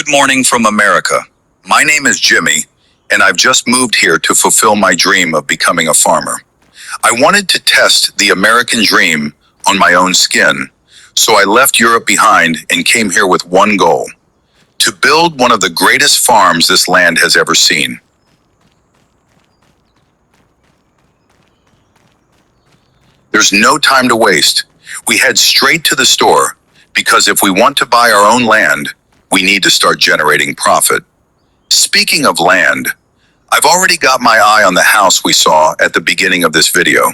Good morning from America. My name is Jimmy, and I've just moved here to fulfill my dream of becoming a farmer. I wanted to test the American dream on my own skin, so I left Europe behind and came here with one goal: to build one of the greatest farms this land has ever seen. There's no time to waste. We head straight to the store, because if we want to buy our own land, we need to start generating profit. Speaking of land, I've already got my eye on the house we saw at the beginning of this video.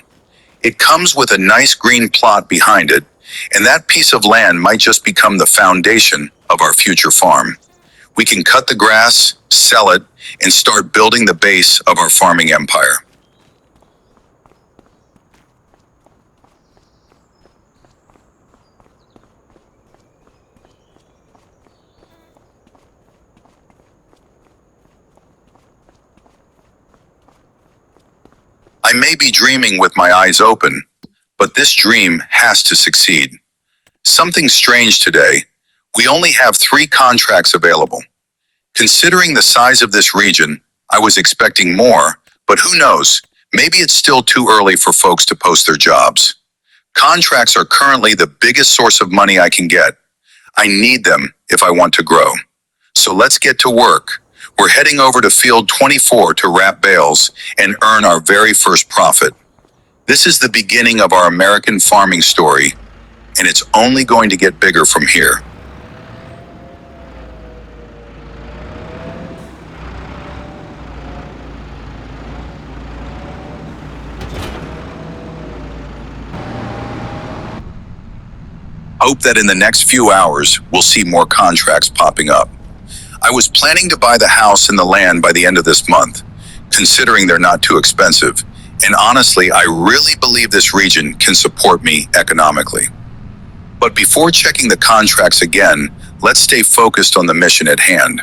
It comes with a nice green plot behind it, and that piece of land might just become the foundation of our future farm. We can cut the grass, sell it, and start building the base of our farming empire. I may be dreaming with my eyes open, but this dream has to succeed. Something strange today. We only have 3 contracts available. Considering the size of this region, I was expecting more, but who knows? Maybe it's still too early for folks to post their jobs. Contracts are currently the biggest source of money I can get. I need them if I want to grow. So let's get to work. We're heading over to field 24 to wrap bales and earn our very first profit. This is the beginning of our American farming story, and it's only going to get bigger from here. Hope that in the next few hours, we'll see more contracts popping up. I was planning to buy the house and the land by the end of this month, considering they're not too expensive, and honestly, I really believe this region can support me economically. But before checking the contracts again, let's stay focused on the mission at hand.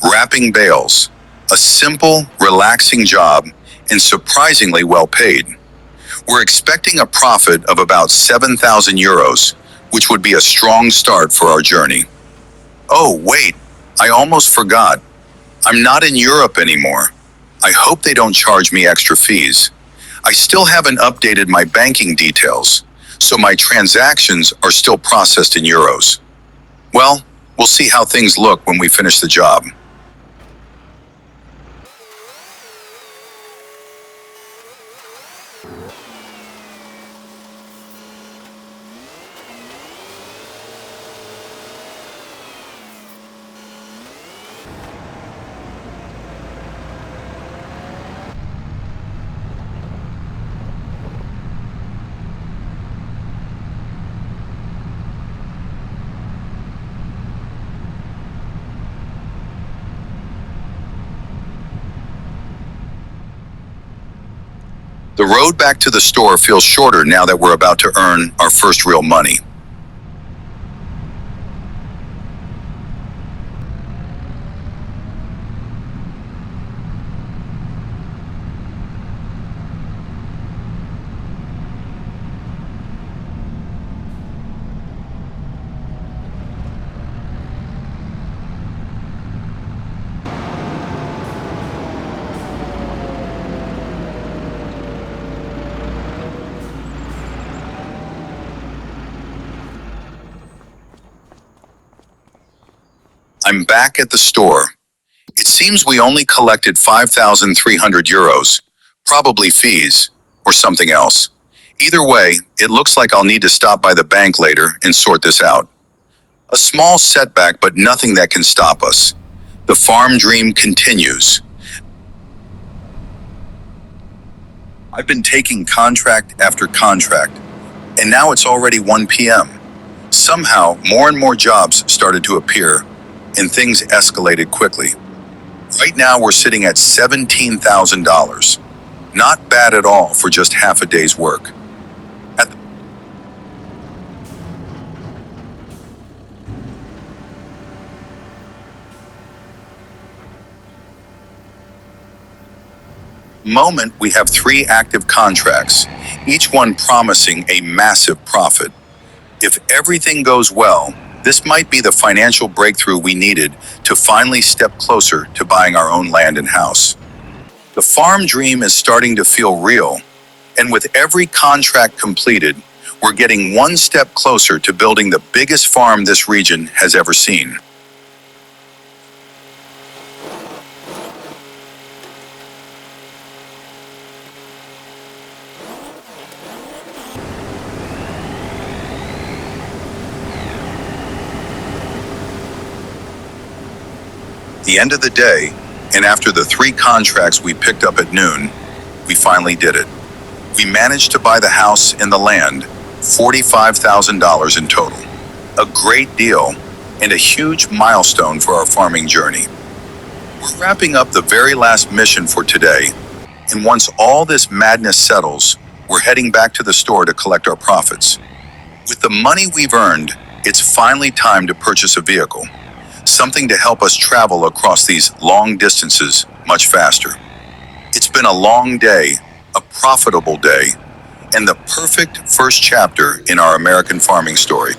Wrapping bales, a simple, relaxing job, and surprisingly well paid. We're expecting a profit of about 7,000 euros, which would be a strong start for our journey. Oh, wait. I almost forgot. I'm not in Europe anymore. I hope they don't charge me extra fees. I still haven't updated my banking details, so my transactions are still processed in euros. Well, we'll see how things look when we finish the job. The road back to the store feels shorter now that we're about to earn our first real money. I'm back at the store. It seems we only collected 5,300 euros, probably fees, or something else. Either way, it looks like I'll need to stop by the bank later and sort this out. A small setback, but nothing that can stop us. The farm dream continues. I've been taking contract after contract, and now it's already 1 p.m. Somehow, more and more jobs started to appear, and things escalated quickly. Right now, we're sitting at $17,000. Not bad at all for just half a day's work. At the moment, we have 3 active contracts, each one promising a massive profit. If everything goes well, This might be the financial breakthrough we needed to finally step closer to buying our own land and house. The farm dream is starting to feel real, and with every contract completed, we're getting one step closer to building the biggest farm this region has ever seen. The end of the day, and after the 3 contracts we picked up at noon, we finally did it. We managed to buy the house and the land, $45,000 in total. A great deal, and a huge milestone for our farming journey. We're wrapping up the very last mission for today, and once all this madness settles, we're heading back to the store to collect our profits. With the money we've earned, it's finally time to purchase a vehicle. Something to help us travel across these long distances much faster. It's been a long day, a profitable day, and the perfect first chapter in our American farming story.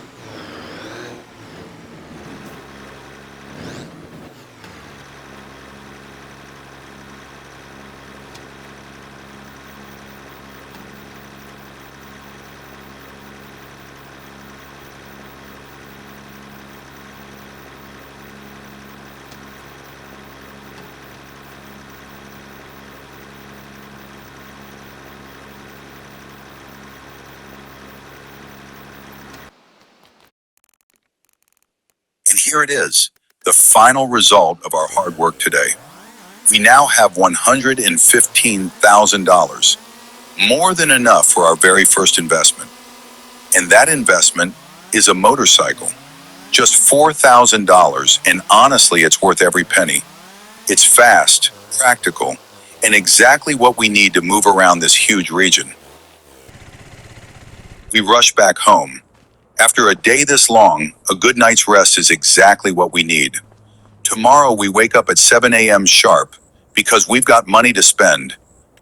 And here it is, the final result of our hard work today. We now have $115,000, more than enough for our very first investment. And that investment is a motorcycle. Just $4,000, and honestly, it's worth every penny. It's fast, practical, and exactly what we need to move around this huge region. We rush back home. After a day this long, a good night's rest is exactly what we need. Tomorrow we wake up at 7 a.m. sharp because we've got money to spend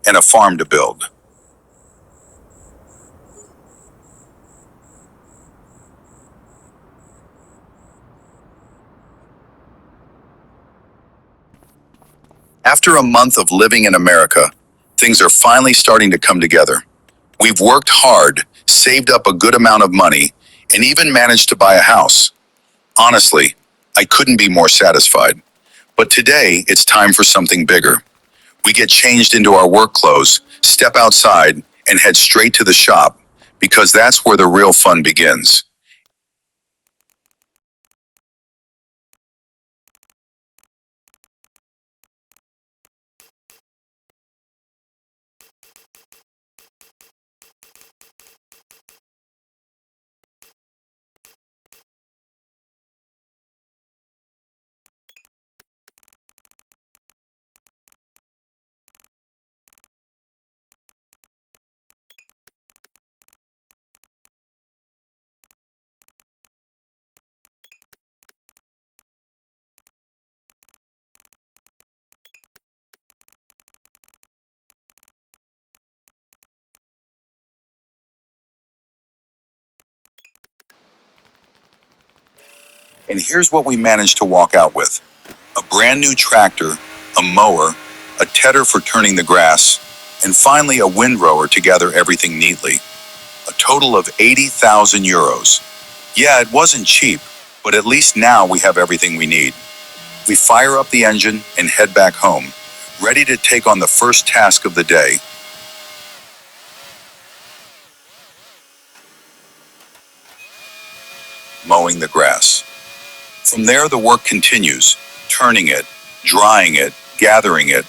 and a farm to build. After a month of living in America, things are finally starting to come together. We've worked hard, saved up a good amount of money, and even managed to buy a house. Honestly, I couldn't be more satisfied. But today, it's time for something bigger. We get changed into our work clothes, step outside, and head straight to the shop, because that's where the real fun begins. And here's what we managed to walk out with: a brand new tractor, a mower, a tedder for turning the grass, and finally a windrower to gather everything neatly. A total of 80,000 euros. Yeah, it wasn't cheap, but at least now we have everything we need. We fire up the engine and head back home, ready to take on the first task of the day: mowing the grass. From there, the work continues, turning it, drying it, gathering it.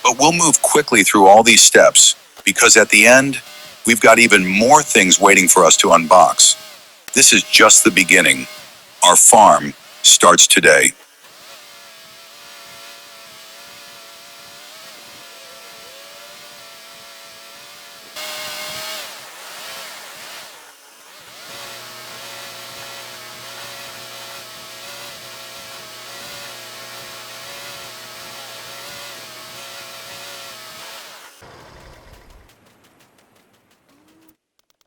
But we'll move quickly through all these steps, because at the end, we've got even more things waiting for us to unbox. This is just the beginning. Our farm starts today.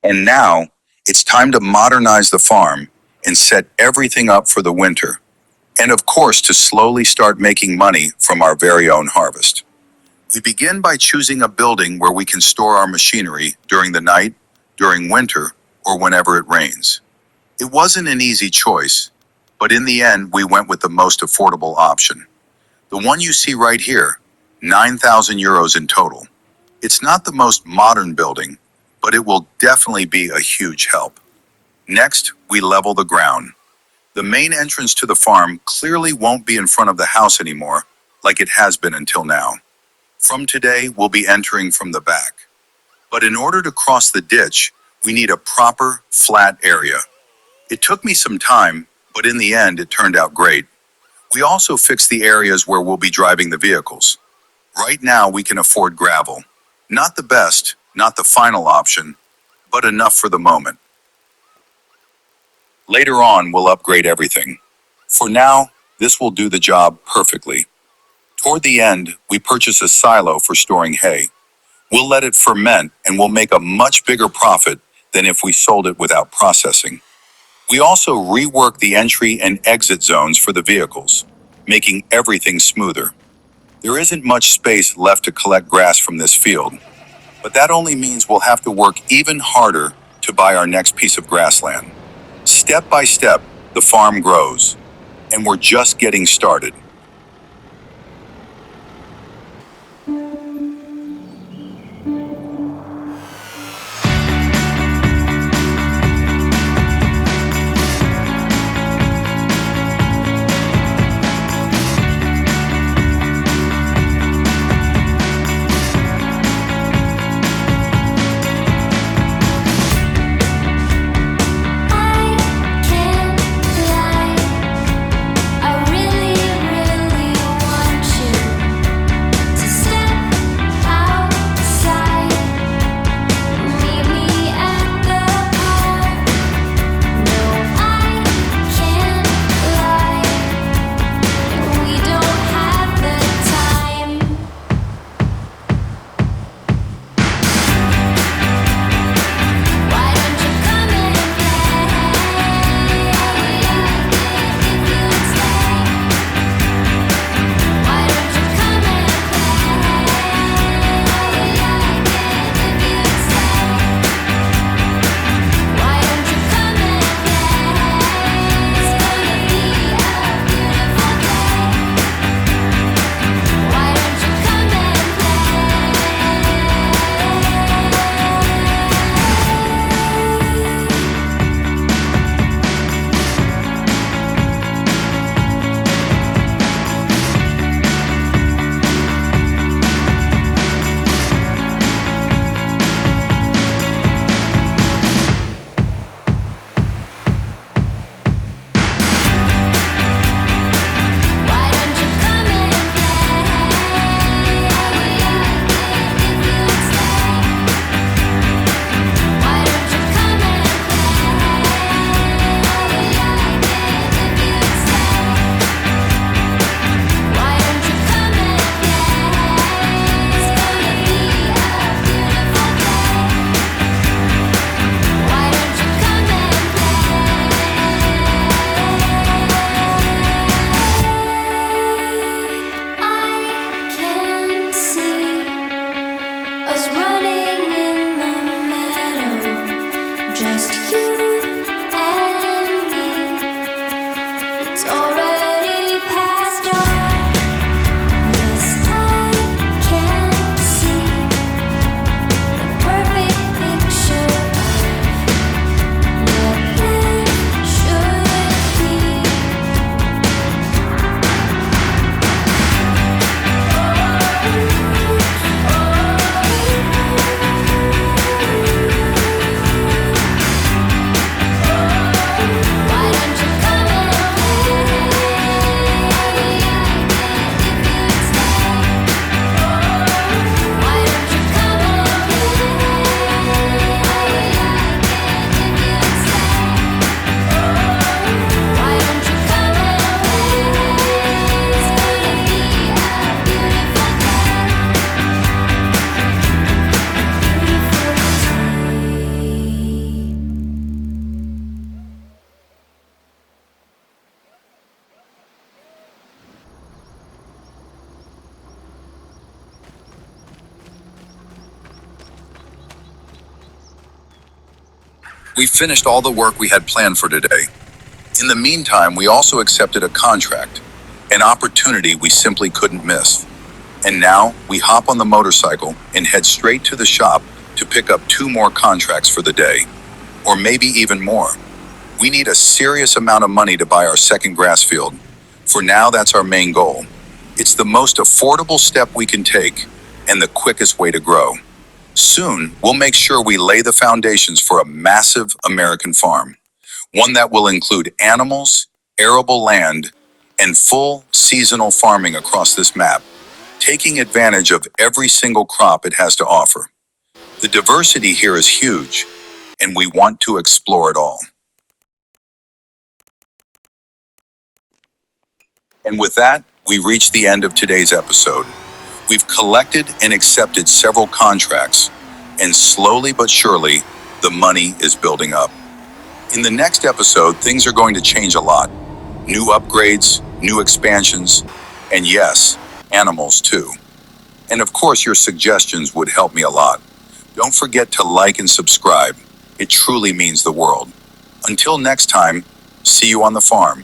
And now, it's time to modernize the farm and set everything up for the winter. And of course, to slowly start making money from our very own harvest. We begin by choosing a building where we can store our machinery during the night, during winter, or whenever it rains. It wasn't an easy choice, but in the end, we went with the most affordable option. The one you see right here, 9,000 euros in total. It's not the most modern building, but it will definitely be a huge help. Next, we level the ground. The main entrance to the farm clearly won't be in front of the house anymore, like it has been until now. From today, we'll be entering from the back. But in order to cross the ditch, we need a proper, flat area. It took me some time, but in the end, it turned out great. We also fixed the areas where we'll be driving the vehicles. Right now, we can afford gravel. Not the best, not the final option, but enough for the moment. Later on, we'll upgrade everything. For now, this will do the job perfectly. Toward the end, we purchase a silo for storing hay. We'll let it ferment and we'll make a much bigger profit than if we sold it without processing. We also rework the entry and exit zones for the vehicles, making everything smoother. There isn't much space left to collect grass from this field, but that only means we'll have to work even harder to buy our next piece of grassland. Step by step, the farm grows, and we're just getting started. I can't lie, I really We finished all the work we had planned for today. In the meantime, we also accepted a contract, an opportunity we simply couldn't miss. And now, we hop on the motorcycle and head straight to the shop to pick up 2 more contracts for the day. Or maybe even more. We need a serious amount of money to buy our second grass field. For now, that's our main goal. It's the most affordable step we can take, and the quickest way to grow. Soon, we'll make sure we lay the foundations for a massive American farm. One that will include animals, arable land, and full seasonal farming across this map, taking advantage of every single crop it has to offer. The diversity here is huge, and we want to explore it all. And with that, we reach the end of today's episode. We've collected and accepted several contracts, and slowly but surely, the money is building up. In the next episode, things are going to change a lot. New upgrades, new expansions, and yes, animals too. And of course, your suggestions would help me a lot. Don't forget to like and subscribe. It truly means the world. Until next time, see you on the farm.